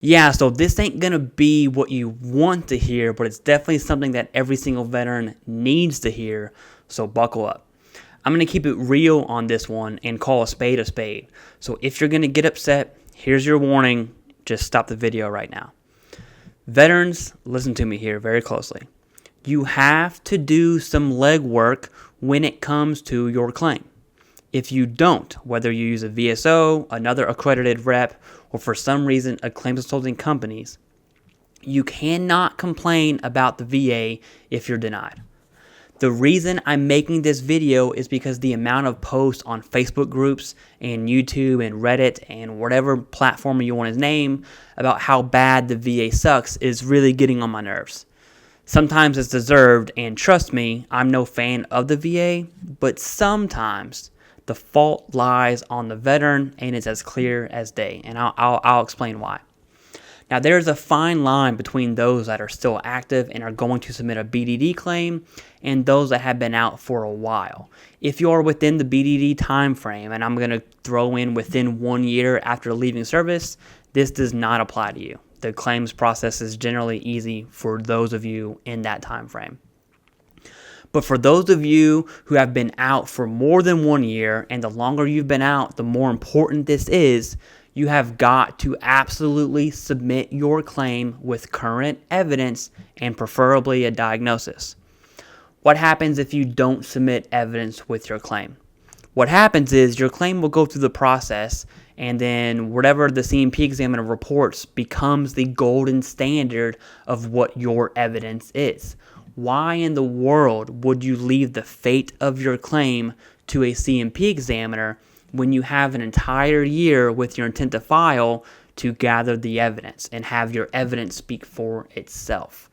Yeah, so this ain't gonna be what you want to hear, but it's definitely something that every single veteran needs to hear, so buckle up. I'm gonna keep it real on this one and call a spade a spade. So if you're gonna get upset, here's your warning, just stop the video right now. Veterans, listen to me here very closely. You have to do some legwork when it comes to your claim. If you don't, whether you use a VSO, another accredited rep, or for some reason a claims consulting companies, you cannot complain about the VA if you're denied. The reason I'm making this video is because the amount of posts on Facebook groups and YouTube and Reddit and whatever platform you want to name about how bad the VA sucks is really getting on my nerves. Sometimes it's deserved, and trust me, I'm no fan of the VA, but sometimes the fault lies on the veteran, and it's as clear as day, and I'll explain why. Now, there's a fine line between those that are still active and are going to submit a BDD claim and those that have been out for a while. If you are within the BDD time frame, and I'm going to throw in within 1 year after leaving service, this does not apply to you. The claims process is generally easy for those of you in that time frame. But for those of you who have been out for more than 1 year, and the longer you've been out, the more important this is, you have got to absolutely submit your claim with current evidence and preferably a diagnosis. What happens if you don't submit evidence with your claim? What happens is your claim will go through the process, and then whatever the C&P examiner reports becomes the golden standard of what your evidence is. Why in the world would you leave the fate of your claim to a C&P examiner when you have an entire year with your intent to file to gather the evidence and have your evidence speak for itself?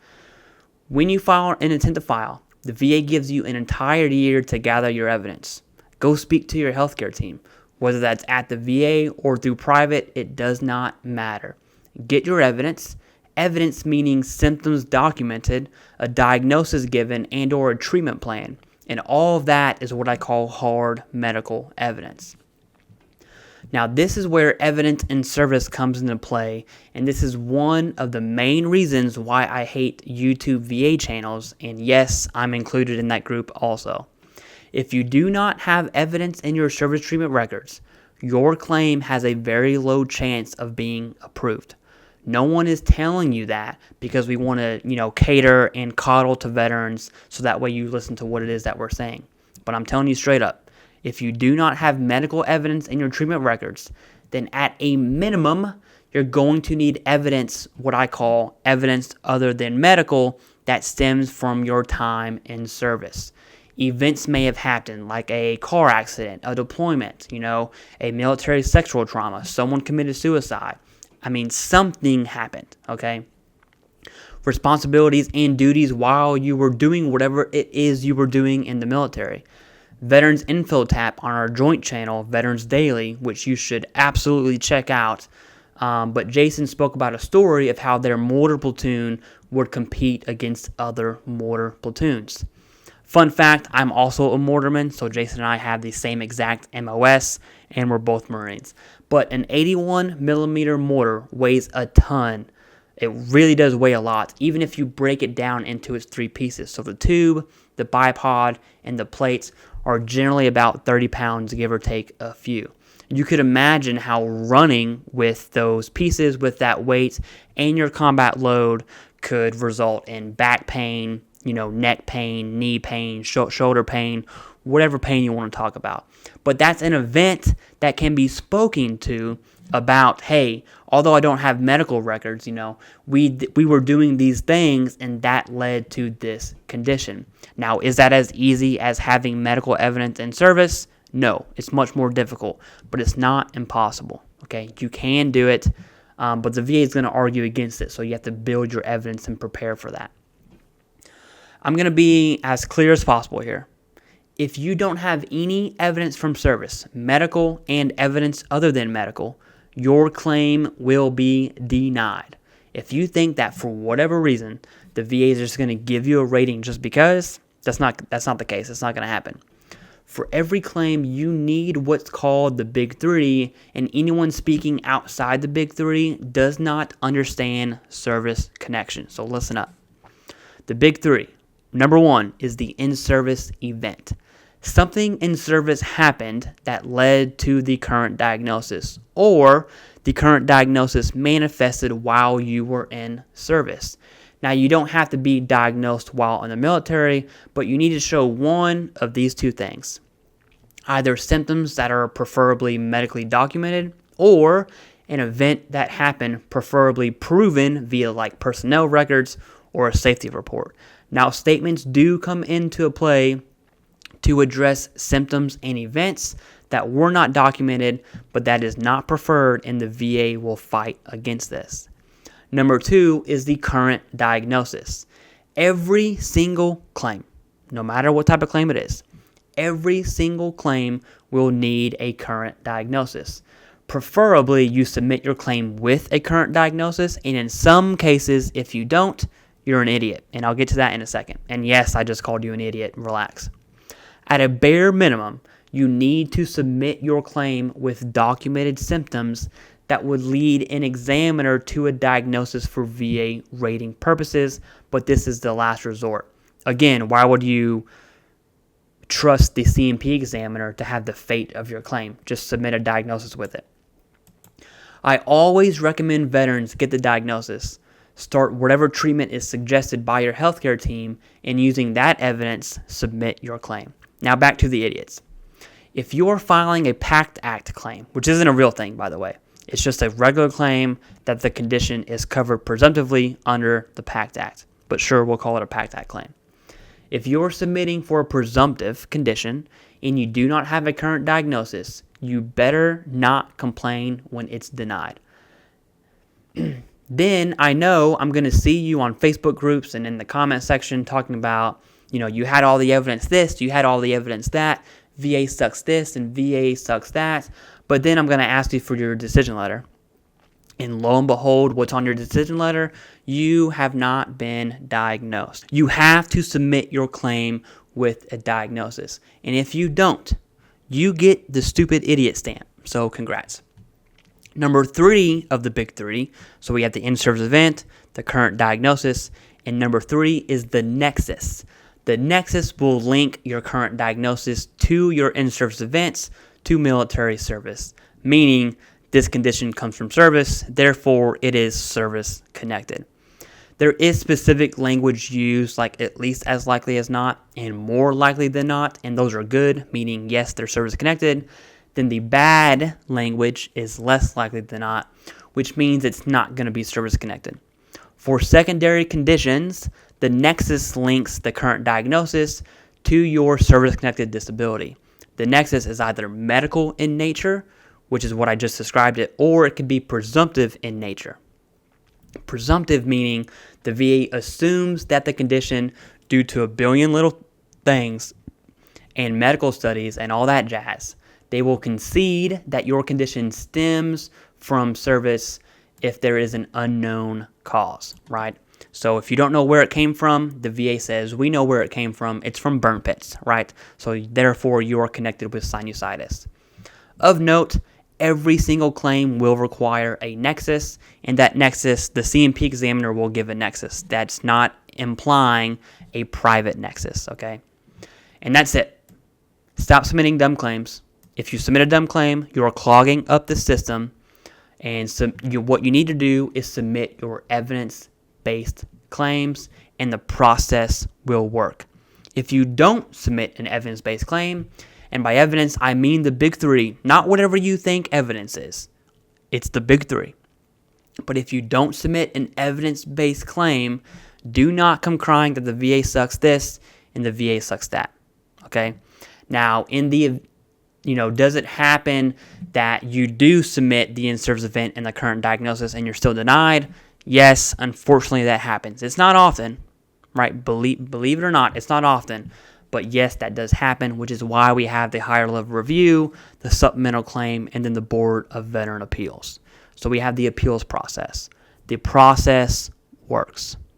When you file an intent to file, the VA gives you an entire year to gather your evidence. Go speak to your healthcare team. Whether that's at the VA or through private, it does not matter. Get your evidence. Evidence meaning symptoms documented, a diagnosis given, and or a treatment plan. And all of that is what I call hard medical evidence. Now, this is where evidence in service comes into play, and this is one of the main reasons why I hate YouTube VA channels, and yes, I'm included in that group also. If you do not have evidence in your service treatment records, your claim has a very low chance of being approved. No one is telling you that because we want to, cater and coddle to veterans so that way you listen to what it is that we're saying. But I'm telling you straight up, if you do not have medical evidence in your treatment records, then at a minimum, you're going to need evidence, what I call evidence other than medical, that stems from your time in service. Events may have happened, like a car accident, a deployment, a military sexual trauma, someone committed suicide. Something happened, okay? Responsibilities and duties while you were doing whatever it is you were doing in the military. Veterans Info Tap on our joint channel, Veterans Daily, which you should absolutely check out. But Jason spoke about a story of how their mortar platoon would compete against other mortar platoons. Fun fact, I'm also a mortarman, so Jason and I have the same exact MOS, and we're both Marines. But an 81 millimeter mortar weighs a ton. It really does weigh a lot, even if you break it down into its three pieces. So the tube, the bipod, and the plates are generally about 30 pounds, give or take a few. You could imagine how running with those pieces, with that weight, and your combat load could result in back pain, neck pain, knee pain, shoulder pain, whatever pain you want to talk about. But that's an event that can be spoken to about, hey, although I don't have medical records, we were doing these things and that led to this condition. Now, is that as easy as having medical evidence in service? No, it's much more difficult, but it's not impossible, okay? You can do it, but the VA is going to argue against it, so you have to build your evidence and prepare for that. I'm going to be as clear as possible here. If you don't have any evidence from service, medical and evidence other than medical, your claim will be denied. If you think that for whatever reason, the VA is just going to give you a rating just because, that's not the case. It's not going to happen. For every claim, you need what's called the big three, and anyone speaking outside the big three does not understand service connection. So listen up. The big three. Number one is the in-service event. Something in service happened that led to the current diagnosis, or the current diagnosis manifested while you were in service. Now, you don't have to be diagnosed while in the military, but you need to show one of these two things. Either symptoms that are preferably medically documented, or an event that happened preferably proven via like personnel records or a safety report. Now, statements do come into play to address symptoms and events that were not documented, but that is not preferred, and the VA will fight against this. Number two is the current diagnosis. Every single claim, no matter what type of claim it is, every single claim will need a current diagnosis. Preferably, you submit your claim with a current diagnosis, and in some cases, if you don't, you're an idiot, and I'll get to that in a second. And yes, I just called you an idiot. Relax. At a bare minimum, you need to submit your claim with documented symptoms that would lead an examiner to a diagnosis for VA rating purposes, but this is the last resort. Again, why would you trust the C&P examiner to have the fate of your claim? Just submit a diagnosis with it. I always recommend veterans get the diagnosis. Start whatever treatment is suggested by your healthcare team, and using that evidence, submit your claim. Now back to the idiots. If you're filing a PACT Act claim, which isn't a real thing, by the way, it's just a regular claim that the condition is covered presumptively under the PACT Act. But sure, we'll call it a PACT Act claim. If you're submitting for a presumptive condition and you do not have a current diagnosis, you better not complain when it's denied. Then I know I'm going to see you on Facebook groups and in the comment section talking about, you had all the evidence this, you had all the evidence that, VA sucks this and VA sucks that. But then I'm going to ask you for your decision letter. And lo and behold, what's on your decision letter? You have not been diagnosed. You have to submit your claim with a diagnosis. And if you don't, you get the stupid idiot stamp. So congrats. Number three of the big three. So we have the in-service event, the current diagnosis, and number three is the Nexus. The Nexus will link your current diagnosis to your in-service events to military service, meaning this condition comes from service, therefore it is service connected. There is specific language used, like at least as likely as not and more likely than not, and those are good, meaning yes, they're service connected. Then the bad language is less likely than not, which means it's not going to be service connected. For secondary conditions, the Nexus links the current diagnosis to your service connected disability. The Nexus is either medical in nature, which is what I just described it, or it can be presumptive in nature. Presumptive meaning the VA assumes that the condition, due to a billion little things and medical studies and all that jazz, they will concede that your condition stems from service if there is an unknown cause, right? So if you don't know where it came from, the VA says, we know where it came from. It's from burn pits, right? So therefore, you are connected with sinusitis. Of note, every single claim will require a nexus, and that nexus, the C&P examiner will give a nexus. That's not implying a private nexus, okay? And that's it. Stop submitting dumb claims. If you submit a dumb claim, you are clogging up the system, and so what you need to do is submit your evidence-based claims, and the process will work. If you don't submit an evidence-based claim, and by evidence, I mean the big three, not whatever you think evidence is. It's the big three. But if you don't submit an evidence-based claim, do not come crying that the VA sucks this and the VA sucks that. Okay? Now, does it happen that you do submit the in-service event and the current diagnosis and you're still denied? Yes, unfortunately that happens. It's not often, right? Believe it or not, it's not often. But yes, that does happen, which is why we have the higher level review, the supplemental claim, and then the Board of Veteran Appeals. So we have the appeals process. The process works.